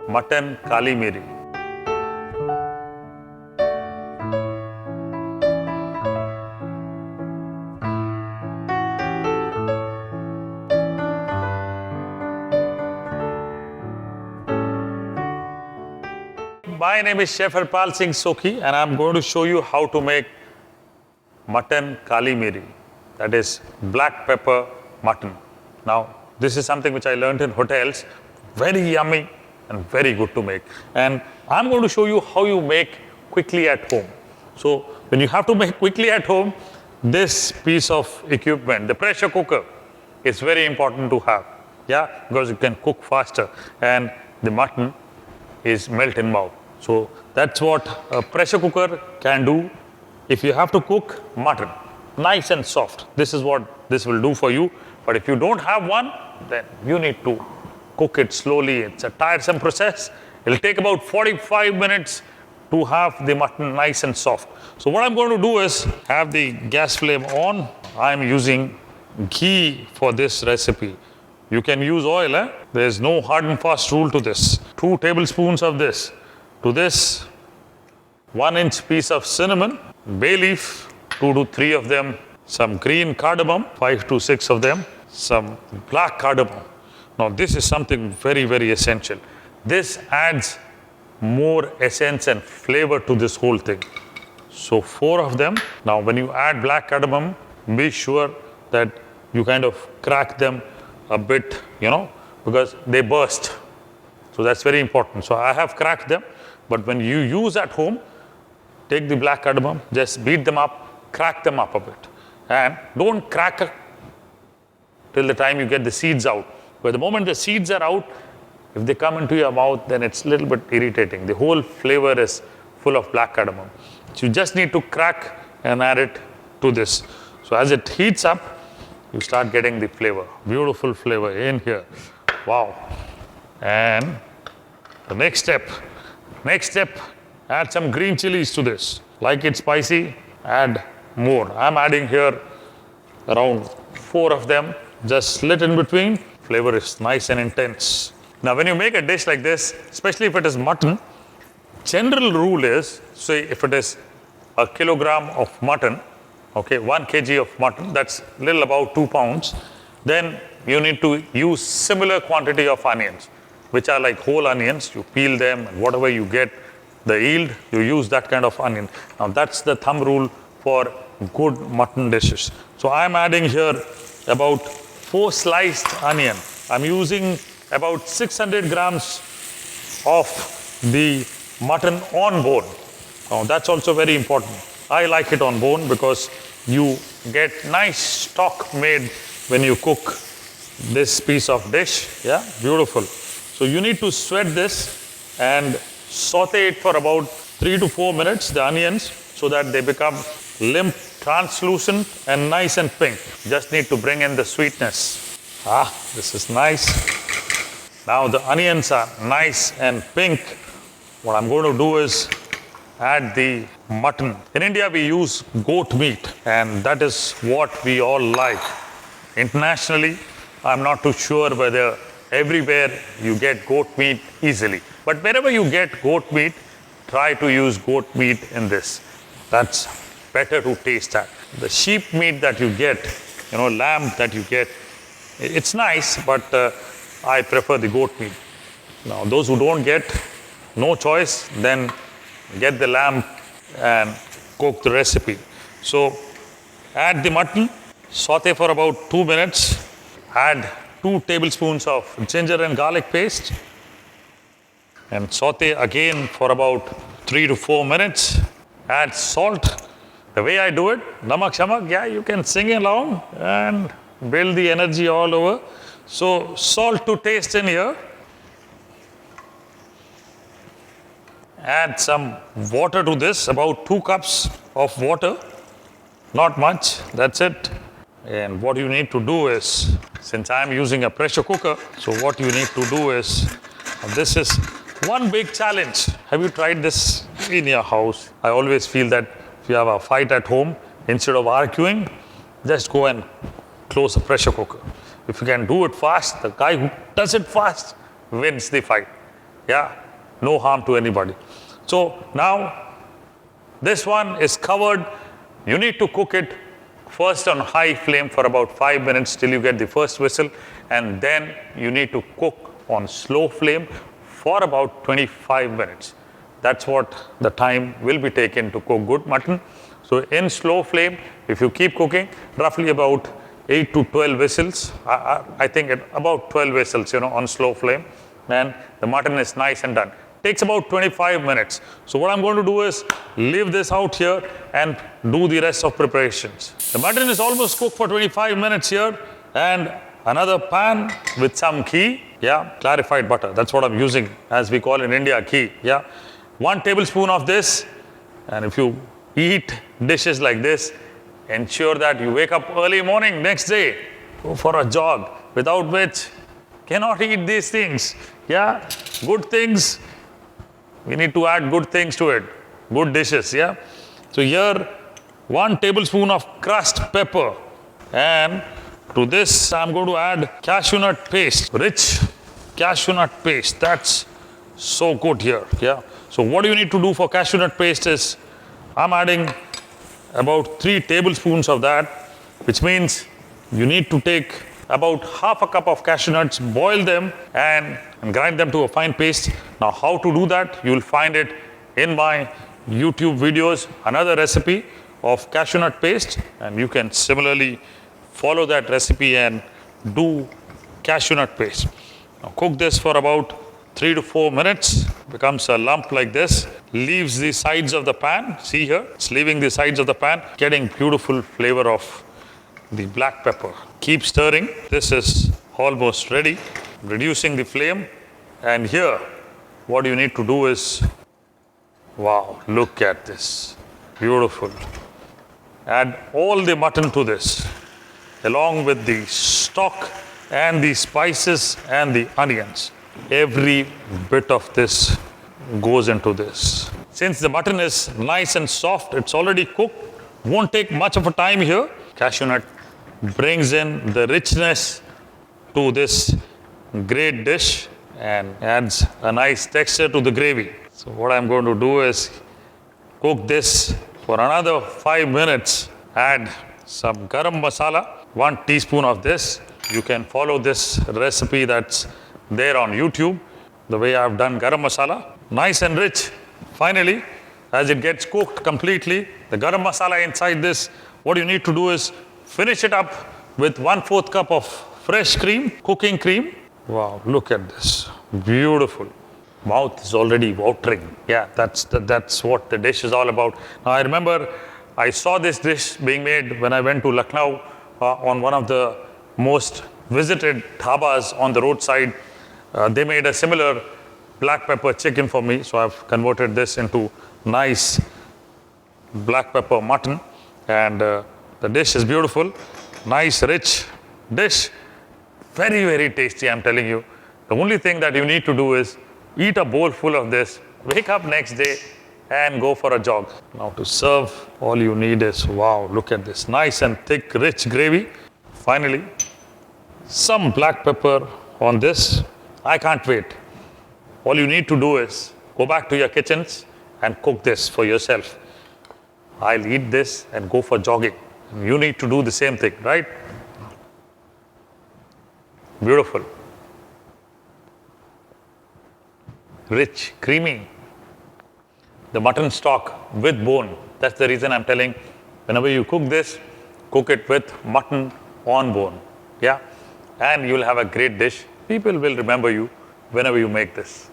Mutton Kali Miri. My name is Chef Harpal Singh Sokhi and I'm going to show you how to make Mutton Kali Miri. That is black pepper mutton. Now, this is something which I learned in hotels. Very yummy and very good to make. And I'm going to show you how you make quickly at home. So, when you have to make quickly at home, this piece of equipment, the pressure cooker, is very important to have. Yeah, because you can cook faster and the mutton is melt in mouth. So that's what a pressure cooker can do. If you have to cook mutton, nice and soft, this is what this will do for you. But if you don't have one, then you need to cook it slowly. It's a tiresome process. It'll take about 45 minutes to have the mutton nice and soft. So what I'm going to do is have the gas flame on. I'm using ghee for this recipe. You can use oil. There's no hard and fast rule to this. 2 tablespoons of this. To this, 1-inch piece of cinnamon, bay leaf, 2 to 3 of them, some green cardamom, 5 to 6 of them, some black cardamom. Now this is something very, very essential. This adds more essence and flavor to this whole thing. So 4 of them. Now when you add black cardamom, be sure that you kind of crack them a bit, because they burst. So that's very important. So I have cracked them, but when you use at home, take the black cardamom, just beat them up, crack them up a bit. And don't crack it till the time you get the seeds out. But the moment the seeds are out, if they come into your mouth, then it's a little bit irritating. The whole flavor is full of black cardamom. So you just need to crack and add it to this. So as it heats up, you start getting the flavor, beautiful flavor in here. Wow. And the next step, add some green chilies to this. Like it spicy, add more. I'm adding here around 4 of them, just slit in between. Flavor is nice and intense. Now when you make a dish like this, especially if it is mutton, general rule is, say if it is a kilogram of mutton, 1 kg of mutton, that's little about 2 pounds, then you need to use similar quantity of onions, which are like whole onions. You peel them and whatever you get, the yield, you use that kind of onion. Now that's the thumb rule for good mutton dishes. So I'm adding here about 4 sliced onion. I'm using about 600 grams of the mutton on bone. Now that's also very important. I like it on bone because you get nice stock made when you cook this piece of dish. Yeah, beautiful. So you need to sweat this and saute it for about 3 to 4 minutes, the onions, so that they become limp, translucent and nice and pink. Just need to bring in the sweetness. This is nice. Now the onions are nice and pink. What I'm going to do is add the mutton. In India, we use goat meat, and that is what we all like. Internationally, I'm not too sure whether everywhere you get goat meat easily. But wherever you get goat meat, try to use goat meat in this. That's better to taste at. The sheep meat that you get, lamb that you get, it's nice, but I prefer the goat meat. Now, those who don't get, no choice, then get the lamb and cook the recipe. So add the mutton, saute for about 2 minutes, add 2 tablespoons of ginger and garlic paste and saute again for about 3 to 4 minutes. Add salt. The way I do it, namak shamak, yeah, you can sing along and build the energy all over. So salt to taste in here. Add some water to this, about 2 cups of water, not much, that's it. And what you need to do is, since I'm using a pressure cooker, so what you need to do is, this is one big challenge. Have you tried this in your house? I always feel that if you have a fight at home, instead of arguing, just go and close a pressure cooker. If you can do it fast, the guy who does it fast wins the fight. Yeah, no harm to anybody. So now this one is covered. You need to cook it first on high flame for about 5 minutes till you get the first whistle, and then you need to cook on slow flame for about 25 minutes. That's what the time will be taken to cook good mutton. So in slow flame, if you keep cooking, roughly about 8 to 12 whistles, I think about 12 whistles, on slow flame, and the mutton is nice and done. Takes about 25 minutes. So what I'm going to do is leave this out here and do the rest of preparations. The mutton is almost cooked for 25 minutes here, and another pan with some ghee, clarified butter. That's what I'm using, as we call in India, ghee, 1 tablespoon of this. And if you eat dishes like this, ensure that you wake up early morning next day, go for a jog, without which cannot eat these things. Good things, we need to add good things to it, good dishes. So here 1 tablespoon of crushed pepper, and to this I'm going to add cashewnut paste, rich cashewnut paste. That's so good here. So what you need to do for cashewnut paste is I'm adding about 3 tablespoons of that, which means you need to take about half a cup of cashew nuts, boil them and grind them to a fine paste. Now how to do that, you will find it in my YouTube videos, another recipe of cashew nut paste, and you can similarly follow that recipe and do cashew nut paste. Now cook this for about 3 to 4 minutes, becomes a lump like this, leaves the sides of the pan. See here, it's leaving the sides of the pan, getting beautiful flavor of the black pepper. Keep stirring. This is almost ready. Reducing the flame, and here what you need to do is, wow, look at this, beautiful. Add all the mutton to this, along with the stock and the spices and the onions. Every bit of this goes into this. Since the mutton is nice and soft, it's already cooked, won't take much of a time here. Cashew nut brings in the richness to this great dish and adds a nice texture to the gravy. So what I'm going to do is cook this for another 5 minutes. Add some garam masala, 1 teaspoon of this. You can follow this recipe that's there on YouTube, the way I've done garam masala. Nice and rich. Finally, as it gets cooked completely, the garam masala inside this, what you need to do is finish it up with 1/4 cup of fresh cream, cooking cream. Wow, look at this. Beautiful. Mouth is already watering. That's what the dish is all about. Now I remember I saw this dish being made when I went to Lucknow on one of the most visited dhabas on the roadside. They made a similar black pepper chicken for me, so I've converted this into nice black pepper mutton, and the dish is beautiful. Nice, rich dish. Very, very tasty, I'm telling you. The only thing that you need to do is eat a bowl full of this, wake up next day and go for a jog. Now to serve, all you need is, wow, look at this. Nice and thick, rich gravy. Finally, some black pepper on this. I can't wait. All you need to do is go back to your kitchens and cook this for yourself. I'll eat this and go for jogging. You need to do the same thing, right? Beautiful. Rich, creamy. The mutton stock with bone. That's the reason I'm telling, whenever you cook this, cook it with mutton on bone. And you'll have a great dish. People will remember you whenever you make this.